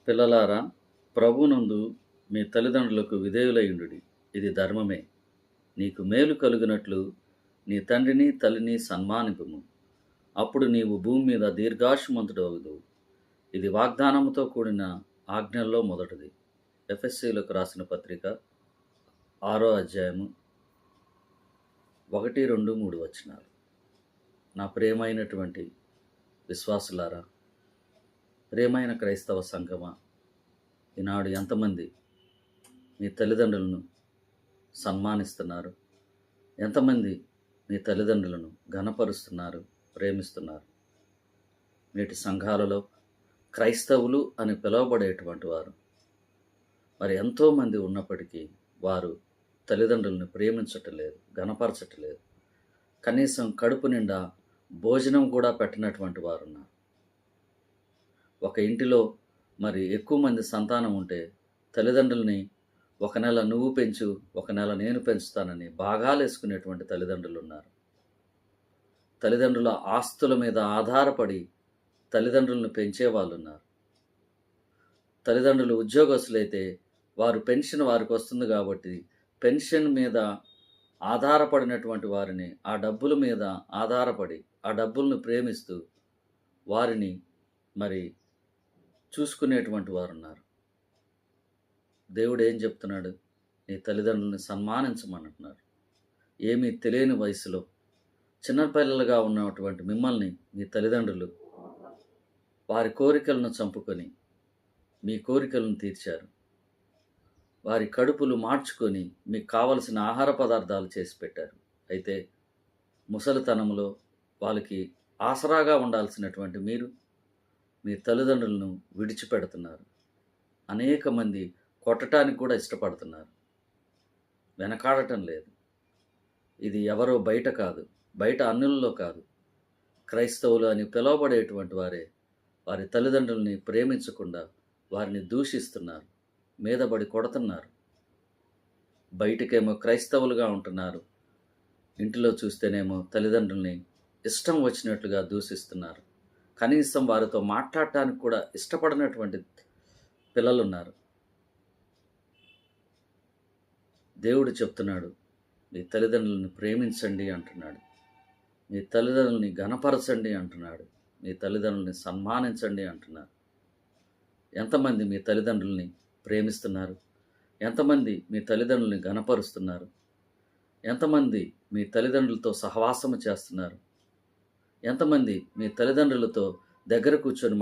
పిల్లలారా, ప్రభువునందు మీ తల్లిదండ్రులకు విధేయులయుండుడి. ఇది ధర్మమే. నీకు మేలు కలుగునట్లు నీ తండ్రిని, తల్లిని సన్మానింపుము. అప్పుడు నీవు భూమి మీద దీర్ఘాయుష్మంతుడవగుదువు. ఇది వాగ్దానముతో కూడిన ఆజ్ఞల్లో మొదటిది. ఎఫెసీయులకు రాసిన పత్రిక 6వ అధ్యాయము 1, 2, 3 వచనాలు. నా ప్రియమైనటువంటి విశ్వాసులారా, ప్రియమైన క్రైస్తవ సంఘమా, ఈనాడు ఎంతమంది మీ తల్లిదండ్రులను సన్మానిస్తున్నారు? ఎంతమంది మీ తల్లిదండ్రులను ఘనపరుస్తున్నారు, ప్రేమిస్తున్నారు? నేటి సంఘాలలో క్రైస్తవులు అని పిలువబడేటువంటి వారు మరి ఎంతోమంది ఉన్నప్పటికీ వారు తల్లిదండ్రులను ప్రేమించటలేదు, ఘనపరచటలేదు. కనీసం కడుపు నిండా భోజనం కూడా పెట్టినటువంటి వారు ఉన్నారు. ఒక ఇంటిలో మరి ఎక్కువ మంది సంతానం ఉంటే తల్లిదండ్రుల్ని ఒక నెల నువ్వు పెంచు, ఒక నెల నేను పెంచుతానని భాగాలు వేసుకునేటువంటి తల్లిదండ్రులు ఉన్నారు. తల్లిదండ్రుల ఆస్తుల మీద ఆధారపడి తల్లిదండ్రులను పెంచేవాళ్ళు ఉన్నారు. తల్లిదండ్రులు ఉద్యోగస్తులైతే వారు పెన్షన్ వారికి వస్తుంది కాబట్టి పెన్షన్ మీద ఆధారపడినటువంటి వారిని, ఆ డబ్బుల మీద ఆధారపడి ఆ డబ్బులను ప్రేమిస్తూ వారిని మరి చూసుకునేటువంటి వారు ఉన్నారు. దేవుడు ఏం చెప్తున్నాడు? నీ తల్లిదండ్రులను సన్మానించమంటున్నారు. ఏమీ తెలియని వయసులో చిన్నపిల్లలుగా ఉన్నటువంటి మిమ్మల్ని మీ తల్లిదండ్రులు వారి కోరికలను చంపుకొని మీ కోరికలను తీర్చారు. వారి కడుపులు మార్చుకొని మీకు కావలసిన ఆహార పదార్థాలు చేసి పెట్టారు. అయితే ముసలితనంలో వాళ్ళకి ఆసరాగా ఉండాల్సినటువంటి మీరు మీ తల్లిదండ్రులను విడిచిపెడుతున్నారు. అనేక మంది కొట్టడానికి కూడా ఇష్టపడుతున్నారు, వెనకాడటం లేదు. ఇది ఎవరో బయట కాదు, బయట అన్యులలో కాదు, క్రైస్తవులు అని పిలువబడేటువంటి వారే వారి తల్లిదండ్రుల్ని ప్రేమించకుండా వారిని దూషిస్తున్నారు, మీదబడి కొడుతున్నారు. బయటకేమో క్రైస్తవులుగా ఉంటున్నారు, ఇంటిలో చూస్తేనేమో తల్లిదండ్రుల్ని ఇష్టం వచ్చినట్లుగా దూషిస్తున్నారు. కనీసం వారితో మాట్లాడటానికి కూడా ఇష్టపడినటువంటి పిల్లలున్నారు. దేవుడు చెప్తున్నాడు, మీ తల్లిదండ్రులను ప్రేమించండి అంటున్నాడు. మీ తల్లిదండ్రులని ఘనపరచండి అంటున్నాడు. మీ తల్లిదండ్రులని సన్మానించండి అంటున్నారు. ఎంతమంది మీ తల్లిదండ్రుల్ని ప్రేమిస్తున్నారు? ఎంతమంది మీ తల్లిదండ్రుల్ని ఘనపరుస్తున్నారు? ఎంతమంది మీ తల్లిదండ్రులతో సహవాసము చేస్తున్నారు? ఎంతమంది మీ తల్లిదండ్రులతో దగ్గర కూర్చొని